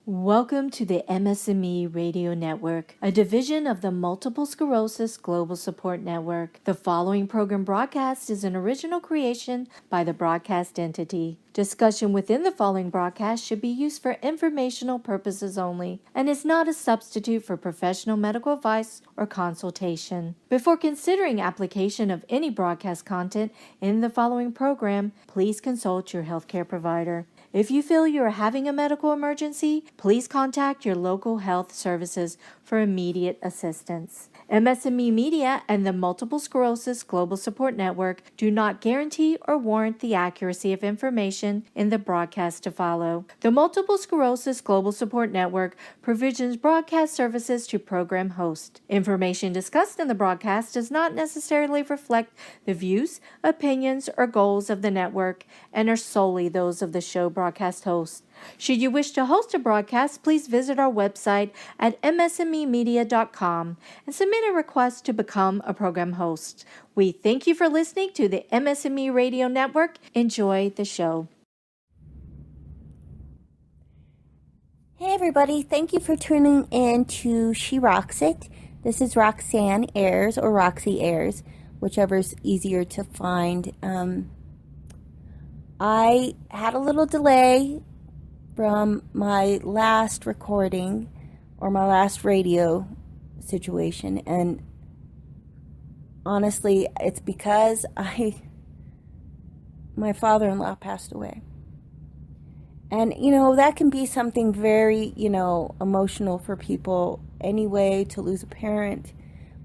Welcome to the MS&Me Radio Network, a division of the Multiple Sclerosis Global Support Network. The following program broadcast is an original creation by the broadcast entity. Discussion within the following broadcast should be used for informational purposes only and is not a substitute for professional medical advice or consultation. Before considering application of any broadcast content in the following program, please consult your healthcare provider. If you feel you are having a medical emergency, please contact your local health services for immediate assistance. MS&Me Media and the Multiple Sclerosis Global Support Network do not guarantee or warrant the accuracy of information in the broadcast to follow. The Multiple Sclerosis Global Support Network provisions broadcast services to program hosts. Information discussed in the broadcast does not necessarily reflect the views, opinions, or goals of the network and are solely those of the show broadcast host. Should you wish to host a broadcast, please visit our website at msmemedia.com and submit a request to become a program host. We thank you for listening to the MS&Me Radio Network. Enjoy the show. Hey everybody, thank you for tuning in to She Rox It. This is Roxanne Ayers or Roxy Ayers, whichever's easier to find. I had a little delay from my last recording or my last radio situation, and honestly it's because my father-in-law passed away. And that can be something very emotional for people anyway, to lose a parent.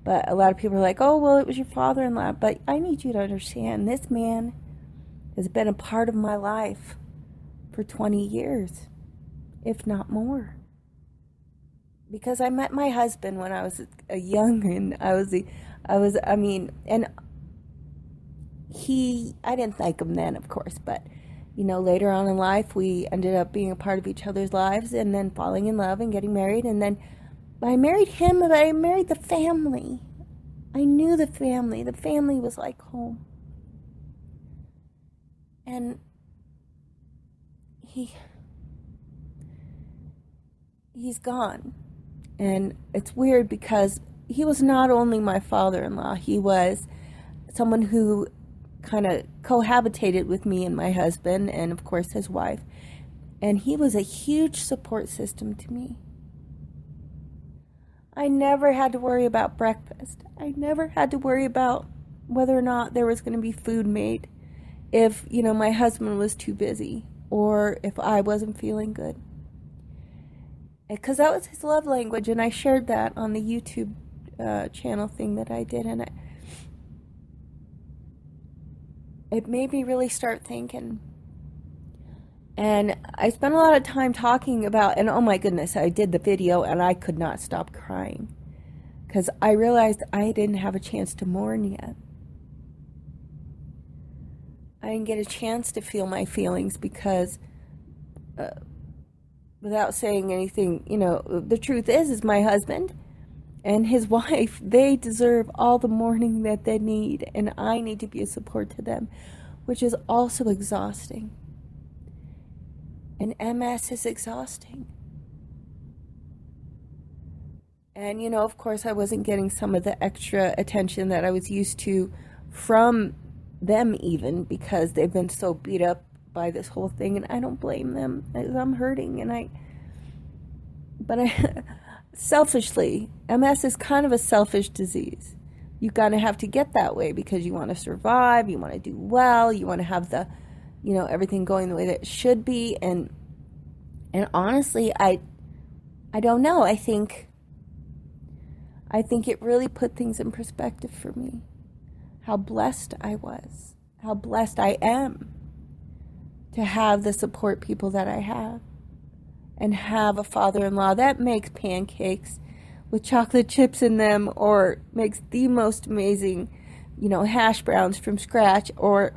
But a lot of people are like, oh well, it was your father-in-law. But I need you to understand, this man has been a part of my life for 20 years, if not more. Because I met my husband when I was young, and I didn't like him then, of course, but later on in life, we ended up being a part of each other's lives and then falling in love and getting married. And then I married him, but I married the family. I knew the family. The family was like home. And he's gone. And it's weird because he was not only my father-in-law, he was someone who kind of cohabitated with me and my husband and of course his wife. And he was a huge support system to me. I never had to worry about breakfast. I never had to worry about whether or not there was going to be food made if, my husband was too busy or if I wasn't feeling good. Because that was his love language, and I shared that on the YouTube channel thing that I did, and it made me really start thinking. And I spent a lot of time talking about, and oh my goodness, I did the video and I could not stop crying because I realized I didn't have a chance to mourn yet. I didn't get a chance to feel my feelings because without saying anything, the truth is my husband and his wife, they deserve all the mourning that they need, and I need to be a support to them, which is also exhausting. And MS is exhausting. And, of course, I wasn't getting some of the extra attention that I was used to from them, even because they've been so beat up by this whole thing, and I don't blame them. I'm hurting, but selfishly, MS is kind of a selfish disease. You kind of have to get that way because you want to survive, you want to do well, you want to have the, everything going the way that it should be. And honestly, I don't know. I think it really put things in perspective for me. How blessed I was, how blessed I am to have the support people that I have, and have a father-in-law that makes pancakes with chocolate chips in them, or makes the most amazing, hash browns from scratch, or,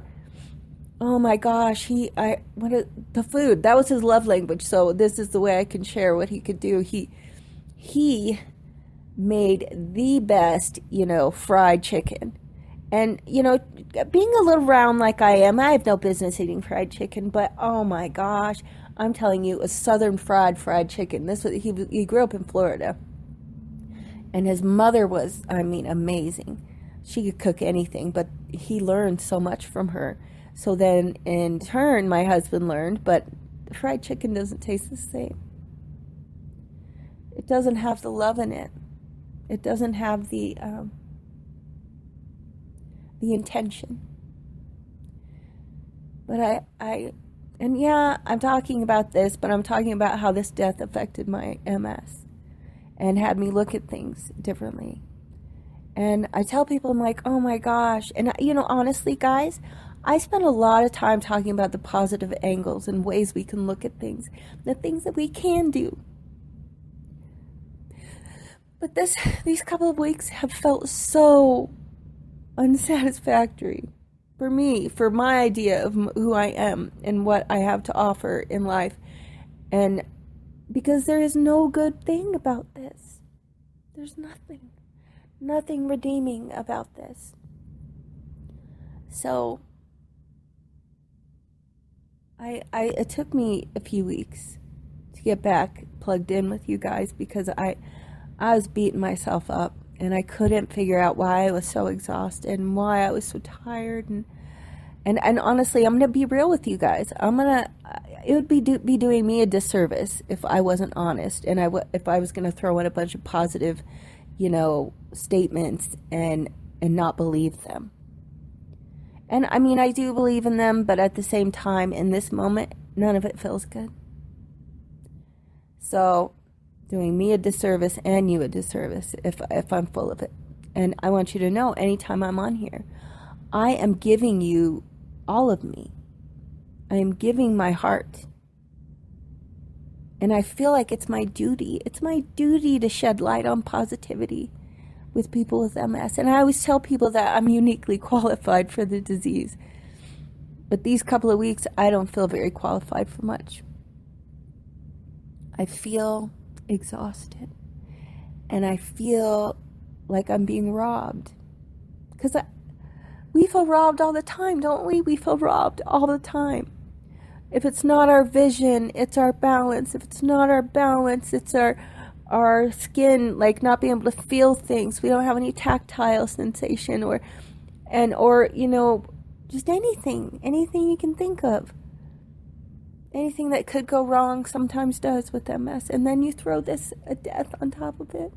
oh my gosh, the food, that was his love language, so this is the way I can share what he could do. He made the best, fried chicken. And, being a little round like I am, I have no business eating fried chicken, but oh my gosh, I'm telling you, a southern fried chicken. He grew up in Florida. And his mother was, I mean, amazing. She could cook anything, but he learned so much from her. So then in turn, my husband learned, but fried chicken doesn't taste the same. It doesn't have the love in it. It doesn't have the intention. But and yeah, I'm talking about this, but I'm talking about how this death affected my MS and had me look at things differently. And I tell people, I'm like, oh my gosh. And honestly, guys, I spend a lot of time talking about the positive angles and ways we can look at things, the things that we can do. But these couple of weeks have felt so unsatisfactory for me, for my idea of who I am and what I have to offer in life. And because there is no good thing about this. There's nothing redeeming about this. So it took me a few weeks to get back plugged in with you guys, because I was beating myself up and I couldn't figure out why I was so exhausted and why I was so tired. And honestly, I'm going to be real with you guys. It would be doing me a disservice if I wasn't honest, and if I was going to throw in a bunch of positive, statements and not believe them. And I mean, I do believe in them, but at the same time, in this moment, none of it feels good. So, doing me a disservice and you a disservice if I'm full of it. And I want you to know, anytime I'm on here, I am giving you all of me. I am giving my heart. And I feel like it's my duty. It's my duty to shed light on positivity with people with MS. And I always tell people that I'm uniquely qualified for the disease. But these couple of weeks, I don't feel very qualified for much. I feel exhausted. And I feel like I'm being robbed. Because we feel robbed all the time, don't we? We feel robbed all the time. If it's not our vision, it's our balance. If it's not our balance, it's our skin, like not being able to feel things. We don't have any tactile sensation or just anything you can think of. Anything that could go wrong sometimes does with MS. And then you throw a death on top of it.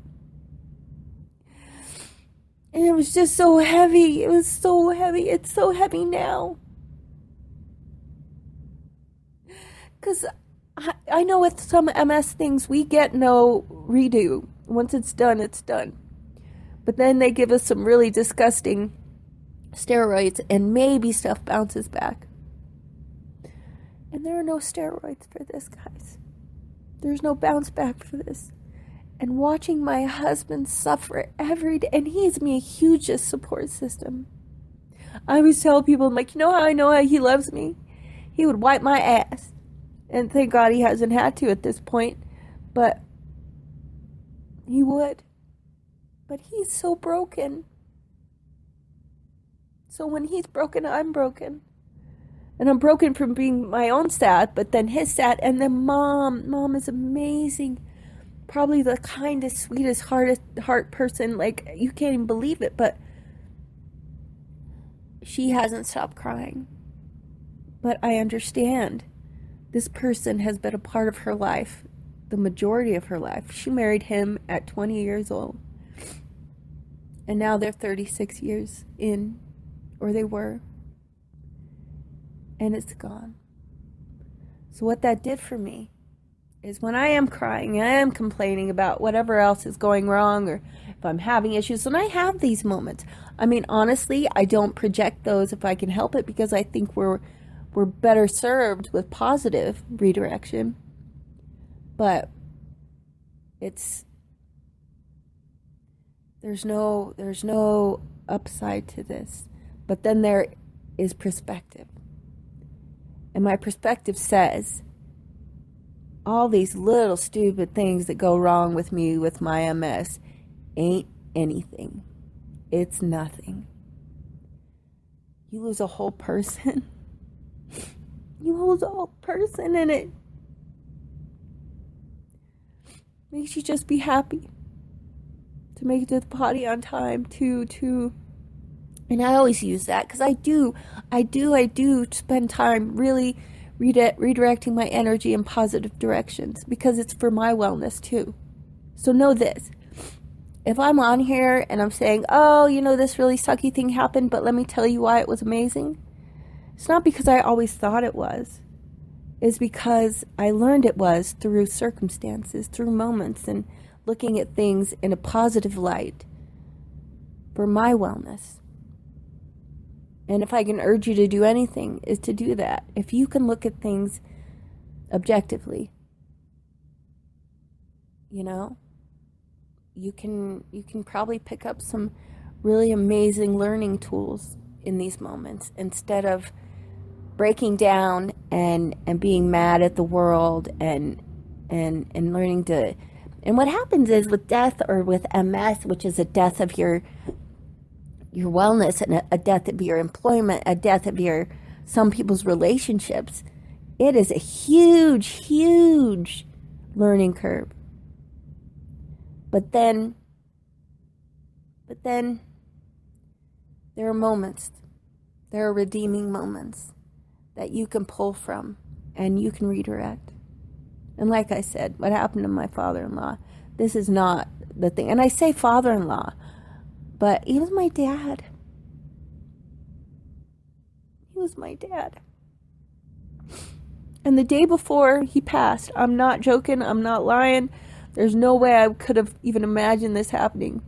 And it was just so heavy. It was so heavy. It's so heavy now. Because I know with some MS things, we get no redo. Once it's done, it's done. But then they give us some really disgusting steroids and maybe stuff bounces back. And there are no steroids for this, guys. There's no bounce back for this. And watching my husband suffer every day, and he's me a hugest support system. I always tell people, I'm like, how I know how he loves me? He would wipe my ass. And thank God he hasn't had to at this point. But he would. But he's so broken. So when he's broken, I'm broken. And I'm broken from being my own sad, but then his sad. And then Mom is amazing. Probably the kindest, sweetest, heart person. Like, you can't even believe it. But she hasn't stopped crying. But I understand. This person has been a part of her life, the majority of her life. She married him at 20 years old. And now they're 36 years in, or they were. And it's gone. So what that did for me is when I am crying, I am complaining about whatever else is going wrong, or if I'm having issues, and I have these moments. I mean, honestly, I don't project those if I can help it, because I think we're better served with positive redirection. But there's no upside to this. But then there is perspective. And my perspective says all these little stupid things that go wrong with me with my MS ain't anything. It's nothing. You lose a whole person. You lose a whole person, and Makes you just be happy to make it to the potty on time, and I always use that because I do spend time really redirecting my energy in positive directions because it's for my wellness too. So know this. If I'm on here and I'm saying, oh, this really sucky thing happened, but let me tell you why it was amazing, it's not because I always thought it was. It's because I learned it was through circumstances, through moments, and looking at things in a positive light for my wellness. And if I can urge you to do anything, is to do that. If you can look at things objectively, you can probably pick up some really amazing learning tools in these moments instead of breaking down and being mad at the world and learning to. And what happens is with death or with MS, which is a death of your wellness and a death of your employment, a death of some people's relationships, it is a huge, huge learning curve. But then there are moments, there are redeeming moments that you can pull from and you can redirect. And like I said, what happened to my father-in-law, this is not the thing. And I say father-in-law, but he was my dad. He was my dad. And the day before he passed, I'm not joking, I'm not lying, there's no way I could have even imagined this happening.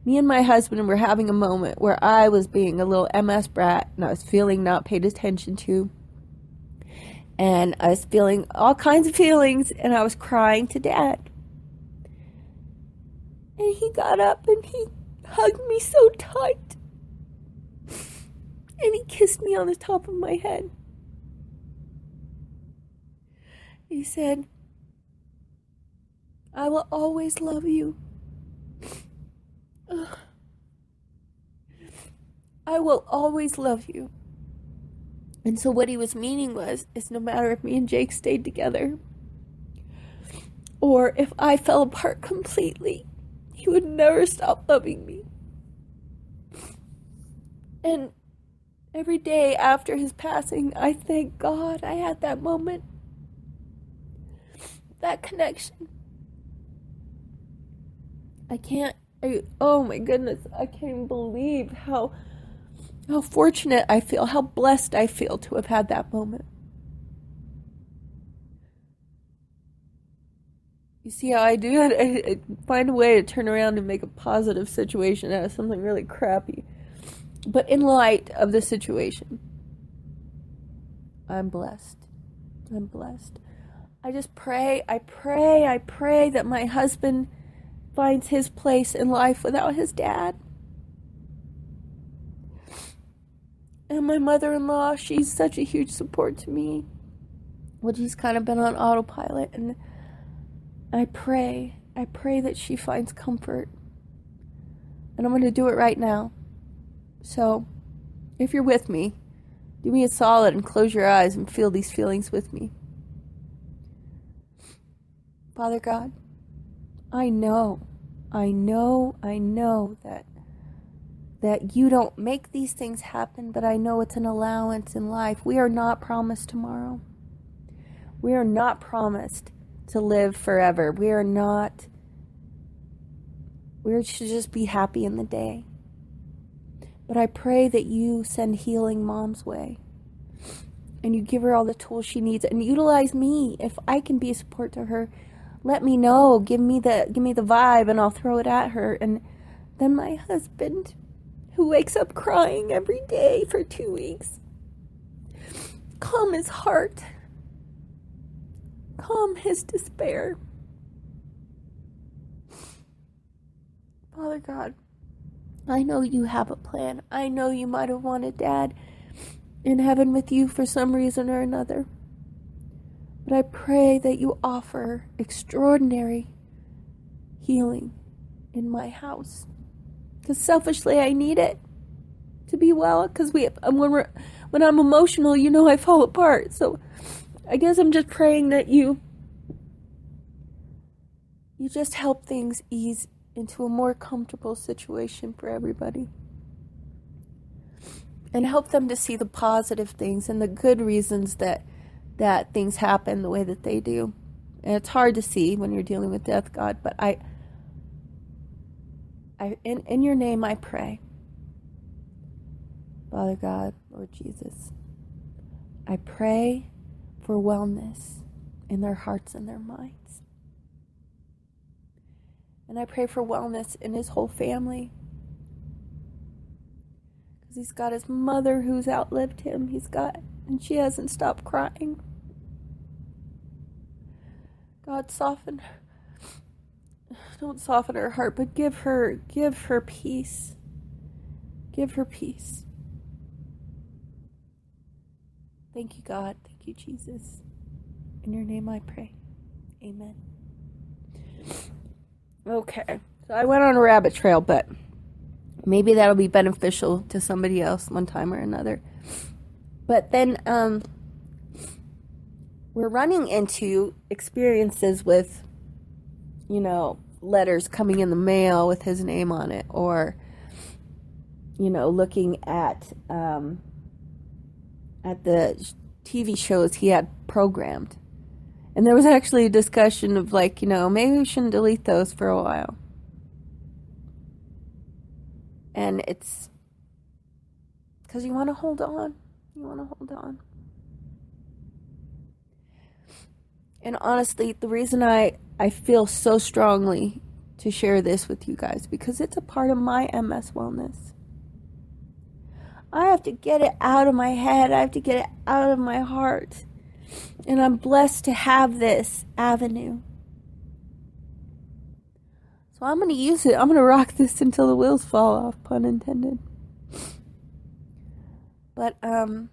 Me and my husband were having a moment where I was being a little MS brat and I was feeling not paid attention to. And I was feeling all kinds of feelings and I was crying to Dad. And he got up and he hugged me so tight. And he kissed me on the top of my head. He said, I will always love you. I will always love you. And so what he was meaning is no matter if me and Jake stayed together or if I fell apart completely, he would never stop loving me. And every day after his passing, I thank God I had that moment, that connection. Oh my goodness, I can't even believe how fortunate I feel, how blessed I feel to have had that moment. You see how I do it? I find a way to turn around and make a positive situation out of something really crappy. But in light of the situation, I'm blessed. I'm blessed. I just pray that my husband finds his place in life without his dad. And my mother-in-law, she's such a huge support to me. Well, she's kind of been on autopilot, and I pray that she finds comfort. And I'm going to do it right now. So, if you're with me, do me a solid and close your eyes and feel these feelings with me. Father God, I know that you don't make these things happen, but I know it's an allowance in life. We are not promised tomorrow. We are not promised to live forever. We should just be happy in the day. But I pray that you send healing Mom's way and you give her all the tools she needs and utilize me. If I can be a support to her, let me know. Give me the vibe and I'll throw it at her. And then my husband, who wakes up crying every day for 2 weeks, calm his heart, calm his despair. Father God, I know you have a plan. I know you might have wanted Dad in heaven with you for some reason or another. But I pray that you offer extraordinary healing in my house. Because selfishly, I need it to be well. Because when I'm emotional, I fall apart. So I guess I'm just praying that you you just help things ease into a more comfortable situation for everybody. And help them to see the positive things and the good reasons that things happen the way that they do. And it's hard to see when you're dealing with death, God, but in your name I pray. Father God, Lord Jesus, I pray for wellness in their hearts and their minds. And I pray for wellness in his whole family. Because he's got his mother who's outlived him. And she hasn't stopped crying. God, don't soften her heart, but give her peace. Give her peace. Thank you, God. Thank you, Jesus. In your name I pray. Amen. Okay. So I went on a rabbit trail, but maybe that'll be beneficial to somebody else one time or another. But then we're running into experiences with, letters coming in the mail with his name on it, or, looking at the TV shows he had programmed. And there was actually a discussion of maybe we shouldn't delete those for a while. And it's because you want to hold on. You want to hold on. And honestly, the reason I feel so strongly to share this with you guys, because it's a part of my MS wellness. I have to get it out of my head. I have to get it out of my heart. And I'm blessed to have this avenue. So I'm going to use it. I'm going to rock this until the wheels fall off, pun intended. But I'll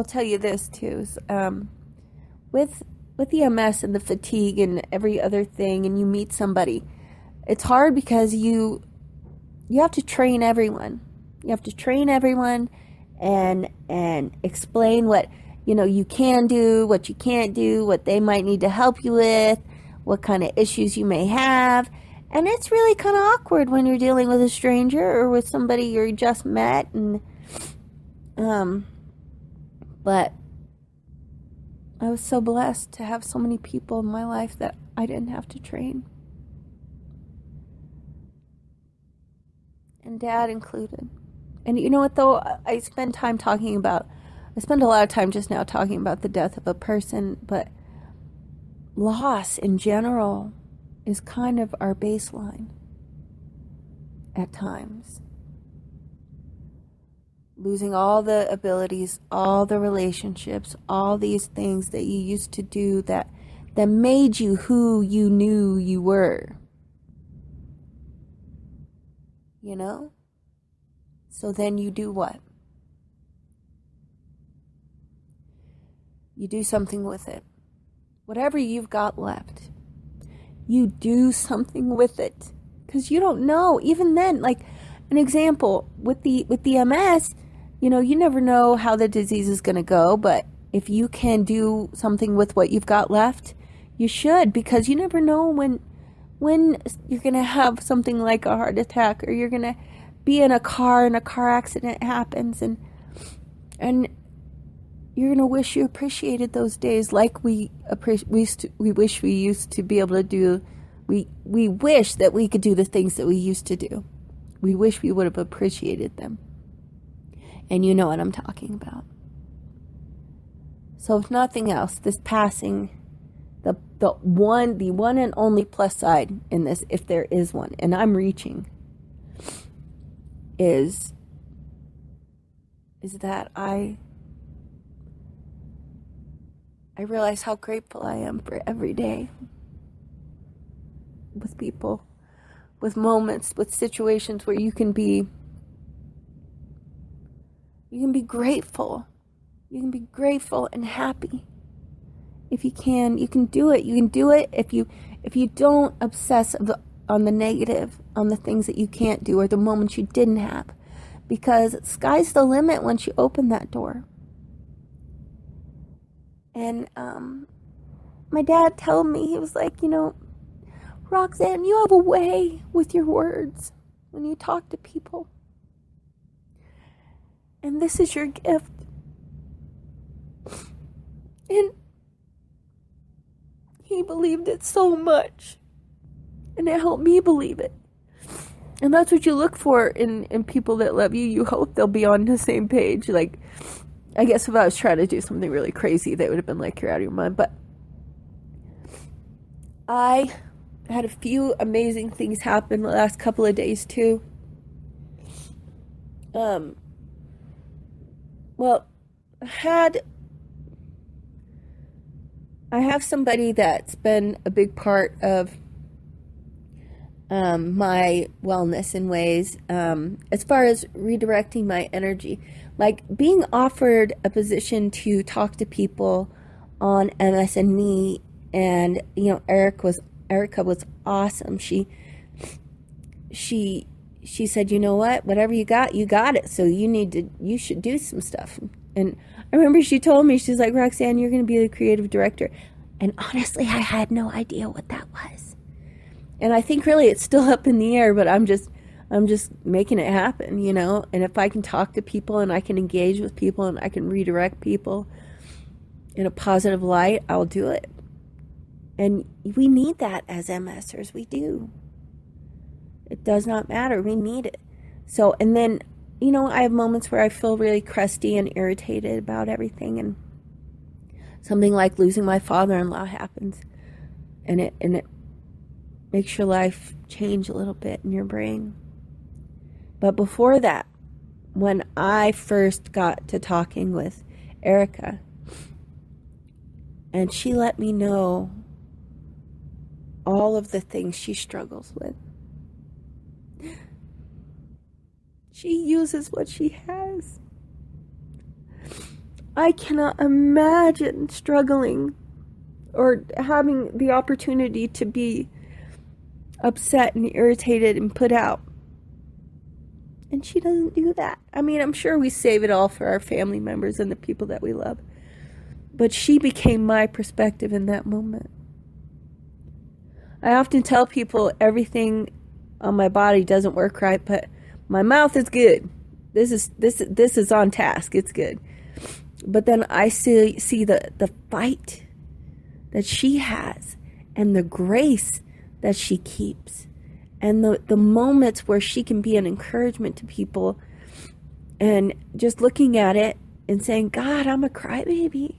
tell you this too. With the MS and the fatigue and every other thing, and you meet somebody, it's hard because you have to train everyone. You have to train everyone and explain what you can do, what you can't do, what they might need to help you with, what kind of issues you may have. And it's really kind of awkward when you're dealing with a stranger or with somebody you just met. And but I was so blessed to have so many people in my life that I didn't have to train. And Dad included. And you know what, though? I spend a lot of time just now talking about the death of a person, but loss in general is kind of our baseline at times. Losing all the abilities, all the relationships, all these things that you used to do that made you who you knew you were. So then you do what? You do something with it. Whatever you've got left, you do something with it. Because you don't know. Even then, like an example, with the MS, you never know how the disease is going to go. But if you can do something with what you've got left, you should. Because you never know when you're going to have something like a heart attack, or you're going to be in a car and a car accident happens, and you're going to wish you appreciated those days like we wish we used to be able to do. We wish that we could do the things that we used to do. We wish we would have appreciated them. And you know what I'm talking about. So if nothing else, this passing, the one and only plus side in this, if there is one, and I'm reaching, is that I realize how grateful I am for every day with people, with moments, with situations where you can be grateful. You can be grateful and happy. If you can do it. You can do it if you don't obsess on the negative, on the things that you can't do or the moments you didn't have, because sky's the limit once you open that door. And my dad told me, he was like, Roxanne, you have a way with your words when you talk to people. And this is your gift. And he believed it so much. And it helped me believe it. And that's what you look for in people that love you. You hope they'll be on the same page. Like, I guess if I was trying to do something really crazy, they would have been like, you're out of your mind. But I had a few amazing things happen the last couple of days too. Well, I have somebody that's been a big part of my wellness in ways, as far as redirecting my energy, like being offered a position to talk to people on MS&Me, and Erica was awesome. She said, you know what, whatever you got it. So you should do some stuff. And I remember she told me, she's like, Roxanne, you're going to be the creative director. And honestly, I had no idea what that was. And I think really it's still up in the air, but I'm just making it happen, And if I can talk to people and I can engage with people and I can redirect people in a positive light, I'll do it. And we need that as MSers. We do. It does not matter. We need it. So, and then, I have moments where I feel really crusty and irritated about everything, and something like losing my father-in-law happens, and it makes your life change a little bit in your brain. But before that, when I first got to talking with Erica, and she let me know all of the things she struggles with. She uses what she has. I cannot imagine struggling or having the opportunity to be upset and irritated and put out. And she doesn't do that. I mean, I'm sure we save it all for our family members and the people that we love. But she became my perspective in that moment. I often tell people everything on my body doesn't work right, but my mouth is good. This is on task. It's good. But then I see the fight that she has, and the grace that she keeps, and the moments where she can be an encouragement to people, and just looking at it and saying, God, I'm a crybaby.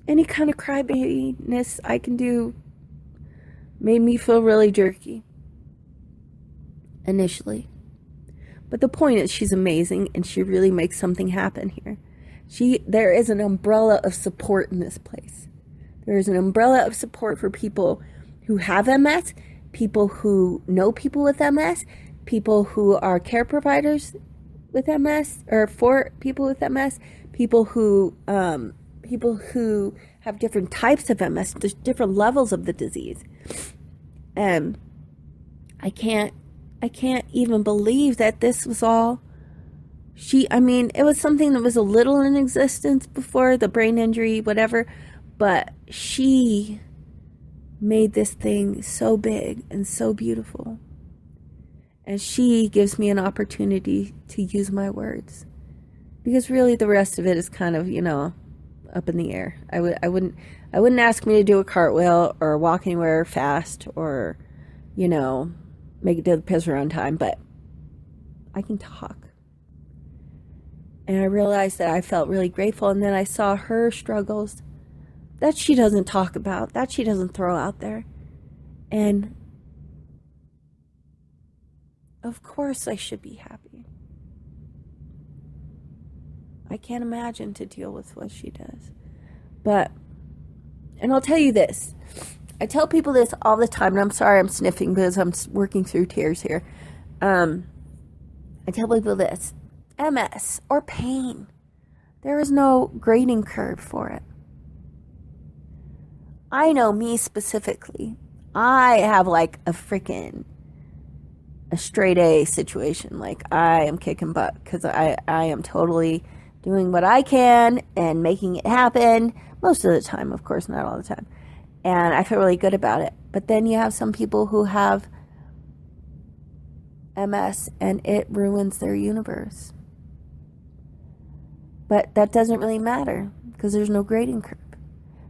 Any kind of crybabiness I can do made me feel really jerky initially. But the point is, she's amazing, and she really makes something happen here. There is an umbrella of support in this place. There is an umbrella of support for people who have MS, people who know people with MS, people who are care providers with MS, or for people with MS, people who have different types of MS, there's different levels of the disease. And I can't even believe that this was all it was something that was a little in existence before the brain injury, whatever, but she made this thing so big and so beautiful. And she gives me an opportunity to use my words, because really the rest of it is kind of, up in the air. I wouldn't ask me to do a cartwheel or walk anywhere fast or, make it to the piss around time, but I can talk. And I realized that I felt really grateful, and then I saw her struggles that she doesn't talk about, that she doesn't throw out there. And of course I should be happy. I can't imagine to deal with what she does. And I'll tell you this. I tell people this all the time, and I'm sorry I'm sniffing because I'm working through tears here. I tell people this. MS or pain, there is no grading curve for it. I know me specifically. I have like a straight A situation. Like, I am kicking butt because I am totally doing what I can and making it happen. Most of the time, of course, not all the time. And I feel really good about it. But then you have some people who have MS and it ruins their universe. But that doesn't really matter because there's no grading curve.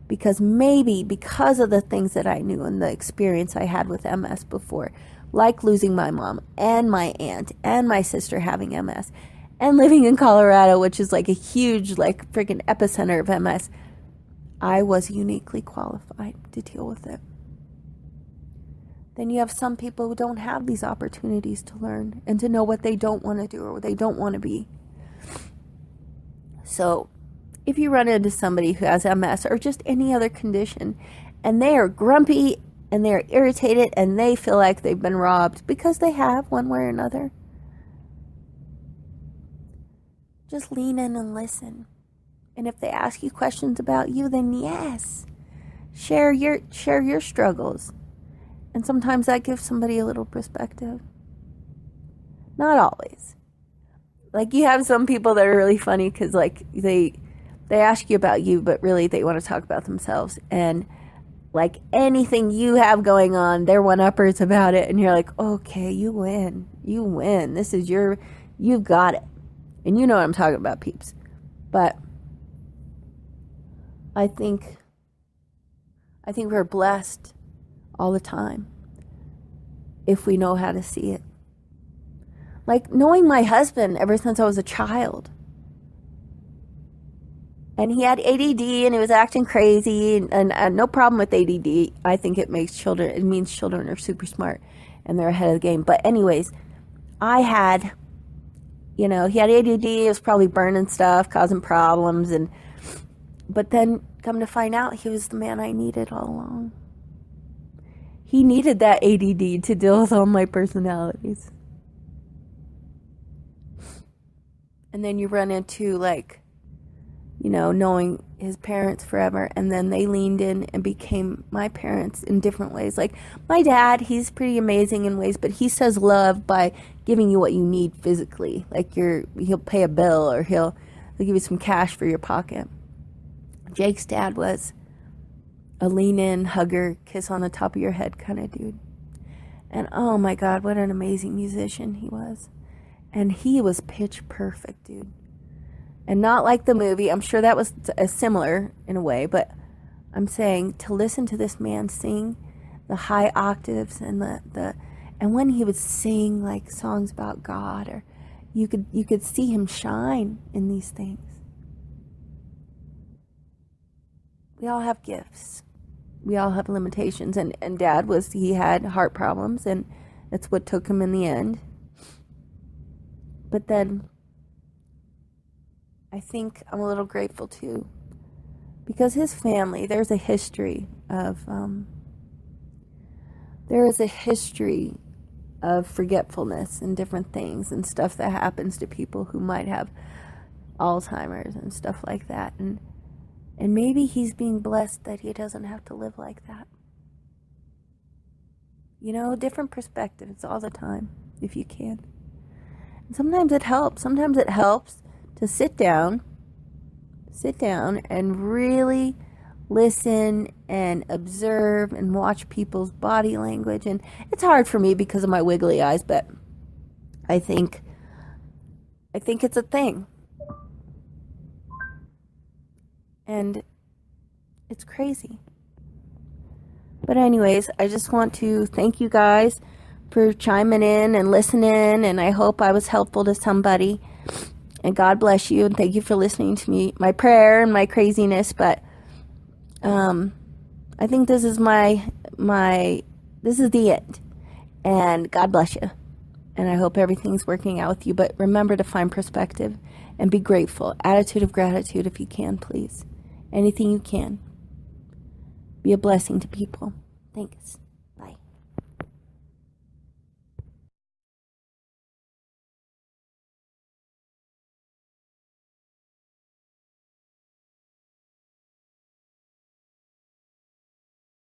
Because maybe because of the things that I knew and the experience I had with MS before, like losing my mom and my aunt and my sister having MS and living in Colorado, which is like a huge, like freaking epicenter of MS, I was uniquely qualified to deal with it. Then you have some people who don't have these opportunities to learn and to know what they don't want to do or what they don't want to be. So if you run into somebody who has MS or just any other condition and they are grumpy and they're irritated and they feel like they've been robbed, because they have one way or another, just lean in and listen. And if they ask you questions about you, then yes, share your struggles. And sometimes that gives somebody a little perspective. Not always. Like, you have some people that are really funny because, like, they ask you about you, but really they want to talk about themselves. And, like, anything you have going on, they're one-uppers about it. And you're like, okay, you win. You win. This is you've got it. And you know what I'm talking about, peeps. But I think we're blessed all the time if we know how to see it. Like, knowing my husband ever since I was a child. And he had ADD and he was acting crazy, and no problem with ADD. I think it means children are super smart and they're ahead of the game. But anyways, he had ADD, he was probably burning stuff, causing problems, but then come to find out he was the man I needed all along. He needed that ADD to deal with all my personalities. And then you run into, like, knowing his parents forever, and then they leaned in and became my parents in different ways. Like, my dad, he's pretty amazing in ways, but he says love by giving you what you need physically. Like, he'll pay a bill, or he'll give you some cash for your pocket. Jake's dad was a lean-in, hugger, kiss on the top of your head kind of dude. And oh my God, what an amazing musician he was. And he was pitch perfect, dude. And not like the movie. I'm sure that was similar in a way, but I'm saying to listen to this man sing the high octaves and and when he would sing like songs about God, or you could see him shine in these things. We all have gifts. We all have limitations, and Dad he had heart problems, and that's what took him in the end. But then I think I'm a little grateful too, because his family, there is a history of forgetfulness and different things and stuff that happens to people who might have Alzheimer's and stuff like that. And maybe he's being blessed that he doesn't have to live like that. Different perspectives all the time, if you can. And sometimes it helps. Sometimes it helps to sit down and really listen and observe and watch people's body language. And it's hard for me because of my wiggly eyes, but I think it's a thing. And it's crazy. But anyways, I just want to thank you guys for chiming in and listening, and I hope I was helpful to somebody. And God bless you, and thank you for listening to me, my prayer and my craziness. But I think this is this is the end. And God bless you. And I hope everything's working out with you. But remember to find perspective and be grateful. Attitude of gratitude if you can, please. Anything you can. Be a blessing to people. Thanks.